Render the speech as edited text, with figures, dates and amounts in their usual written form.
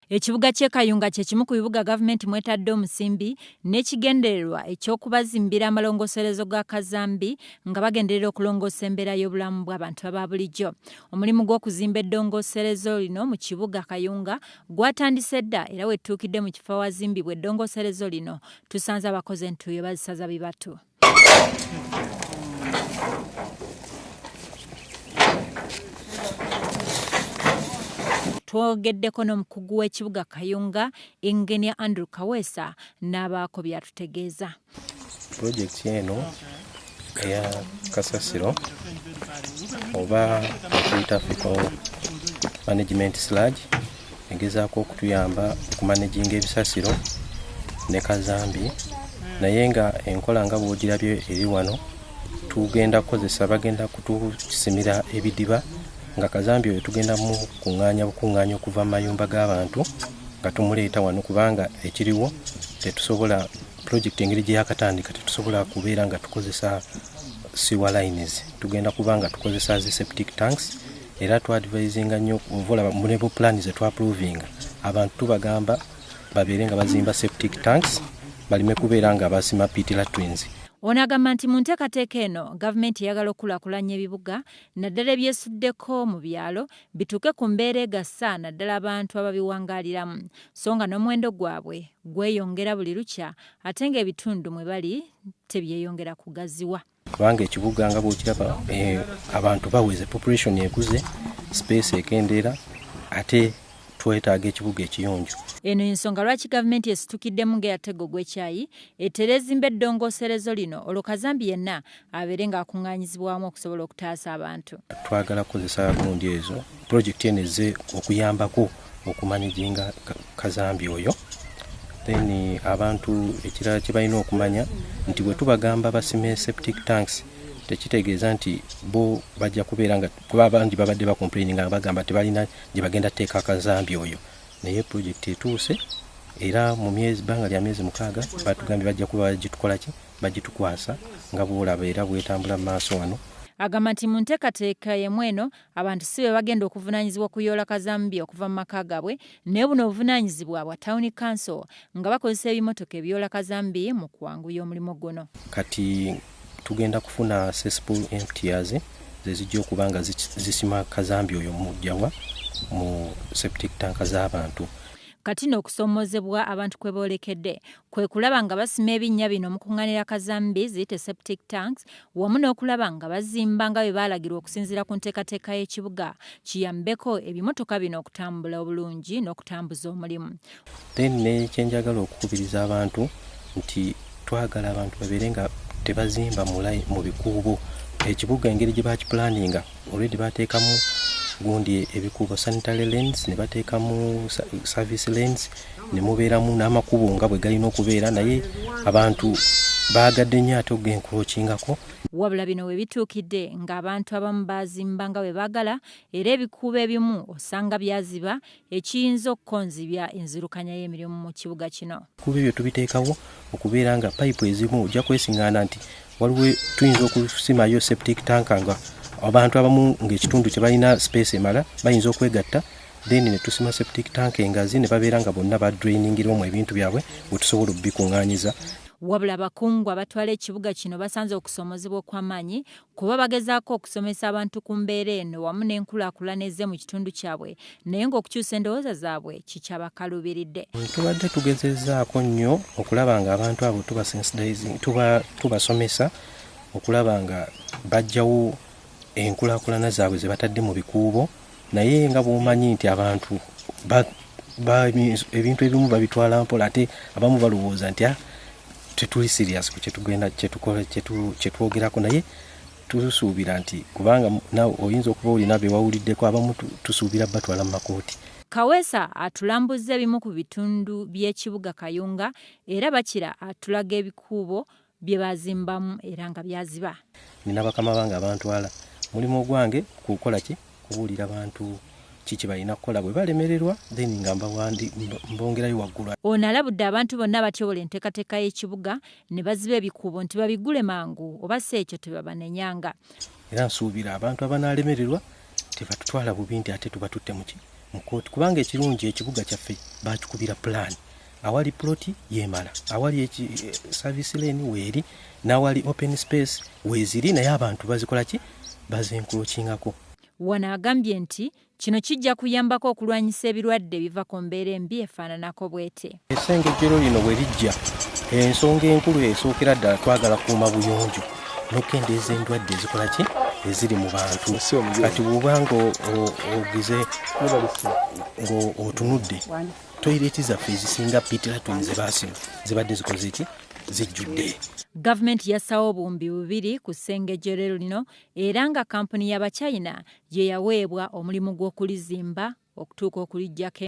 Ekibuga ky'e Kayunga kye kimu ku bibuga gavumenti mwetadde omusimbi n'ekigendererwa eky'okubazimbira amalongoserezo ga kazambi nga bagenderera okulongoosa embeera y'obulamu bw'abantu aba bulijjo. Omulimu gw'okuzimba eddongooserezo lino mu kibuga Kayunga gwatandise dda era wetuukidde mu kifo awazimbibwa eddongooserezo lino tusanze abakozi entuuyo bazisaza bibatu. Twogeddeko n'omukugu w'ekibuga Kayunga Engineer Andrew Kaweesa n'abaako byatutegeeza. Pulojekiti eno eya kasasiro oba okuyita management sludge egezaako okutuyamba okumanaginga ebisasiro ne kazambi, naye nga enkola nga bw'ogirabye eri wano tugenda kukozesa bagenda kutusimira ebidiba nga kazambi oyo tugenda mu bukuŋŋaanya okuva mu mayumba g'abantu nga tumuleeta wano kubanga ekiriwo tetusobola pulojekiti engeri gye yakatandika tetusobola kubeera nga tukozesa sewer lines, tugenda kuba nga tukozesa zi septic tanks era twadvisinga nnyo ovola mu plan ze twaprovinga abantu tubagamba babeere nga bazimba septic tanks balime kubeera nga basima pit latrines. Ono agamba nti mu nteekateeka eno gavumenti eyagala okukulaakulanya ebibuga naddala ebyesuddeko mu byalo bituuke ku mbeera egasa naddala abantu ababiwangaaliramu, so nga n'omuwendo gwabwe gweyongera buli lukya ate ng'ebitundu mwe bali tebyeyongera kugaziwa. Kubanga ekibuga nga bw'okiraba abantu baweze, population ekuze, space ekendeera ate twetaaga ekibuga ekiyonjo. Eno ensonga lwaki gavumenti esitukiddemu ng'eyatego gw'ekyayi etera ezimba eddongooserezo lino olwo kazambi yenna abeere ng'akuŋŋaanyizibwamu okusobola okutaasa abantu. Twagala kukozesa gundi ezo pulojekiti eno ezze okuyambako okumanaginga kazambi oyo. Then abantu ekirala kye balina okumanya nti bwe tubagamba basime septic tanks tekitegeeza nti bo bajja kubeera nga kuba abandi babadde bakomplaininga bagamba tebalina gye bagenda teeka kazambi oyo, naye pulojekiti etuuse era mu bbanga lya myezi 6 batugambye bajja kuba bagitukolaki bagitukwasa nga bw'olaba era bwetambula mu maaso wano. Agamba nti mu nteekateeka yemu eno abantu si be bagenda okuvunaanyizibwa okuyoola kazambi okuva mu maka gaabwe, naye buno obuvunaanyizibwa bwa Town Council nga bakozesa ebimotoka ebiyoola kazambi mu kuwanguya omulimu guno. Kati tugenda kufuna cesspool emptiers zezijja okuba nga zisima kazambi oyo mujjawa mu septic tank z'abantu. Kati n'okusoomozebwa abantu kwe boolekedde kwe kulaba nga basima ebinnya bino mukuŋŋaanira kazambi ziyite septic tanks wamu n'okulaba nga bazimba nga bwe baalagirwa okusinziira ku nteekateeka y'ekibuga kiyambeko ebimotoka bino okutambula obulungi n'okutambuza omulimu. Then nekyenjagala okukubiriza abantu nti twagala abantu babeere nga tebazimba mu bikuubo. Ekibuga engeri gye bakipulaninga already bateekamu gundi ebikuubo sanitary lanes ne bateekamu service lanes ne mubeeramu n'amakubo nga bwe galina okubeera, naye abantu baagadde nnyo ate ogenkrochingako. Wabula bino we bituukidde ng'abantu abamu baazimba nga bwe baagala era ebikuubo ebimu osanga byaziba ekiyinza okukonzibya enzirukanya y'emirimu mu kibuga kino. Kuba ebyo tubiteekawo okubeera nga payipu ezimu ojja kwesiŋŋaana nti waliwo tuyinza okusimayo septic tank nga abantu abamu ng'ekitundu kye balina space emala bayinza okwegatta, then ne tusima septic tank engazi ne babeera nga bonna badrainingiramu ebintu byabwe bwe tusobola okubikuŋŋaanyiza. Wabula abakungu abatwala ekibuga kino basanze okusoomozebwa okw'amaanyi kuba bagezaako okusomesa abantu ku mbeera eno wamu n'enkulaakulana ezze mu kitundu kyabwe, naye ng'okukyusa endowooza zaabwe kikyabakaluubiridde. Tubadde tugezezzaako nnyo okulaba nga abantu abo tubasomesa okulaba nga bajjawo enkulaakulana zaabwe ze batadde mu bikuubo, naye nga bw'omanyi nti abantu ebintu ebimu babitwala mpola ate abamu balowooza nti tetuli serious ku kyetwogerako, naye tusuubira nti kubanga nawe oyinza okuba olina bewawuliddeko abamu tusuubira batwala mu makooti. Kaweesa atulambuzza ebimu ku bitundu by'ekibuga Kayunga era bakira atulaga ebikuubo bye bazimbamu era nga byaziba. Nina bakama bange abantwala mulimu gwange kukola ki kubuulira abantu kiki balina kukola bwe balemererwa then nga mbongerayo waggulu. Ono alabudde abantu bonna batyobola enteekateeka y'ekibuga ne baziba ebikuubo nti babigule mangu oba si ekyo tebabanenyanga. Era nsuubira abantu abanalemererwa tebatutwala bubi nti ate tuba tutte muki mu kooti kubanga ekirungi ekibuga kyaffe bakikubira plan awali ploti yemala awali service lane weeri n'awali open space weeziri naye abantu bazikola ki bazenkrochingako. Wano agambye nti kino kijja kuyambako okulwanyisa ebirwadde biva ku mbeera embi efaananako bwete. Essengejjero lino bwe lijja ensonga enkulu esookera ddala twagala kuuma buyonjo n'okendeeza endwadde ezikola ki eziri mu bantu. Kati bw'obanga ogize ng'otunudde toyireti zaffe ezisinga Peter Twin ze baasima zibadde zikoze ki zijjudde. Gavumenti yassawo obuwumbi 2 ku ssengejjero lino era nga kampuni y'Abachina ye yaweebwa omulimu gw'okulizimba okutuuka okulijjako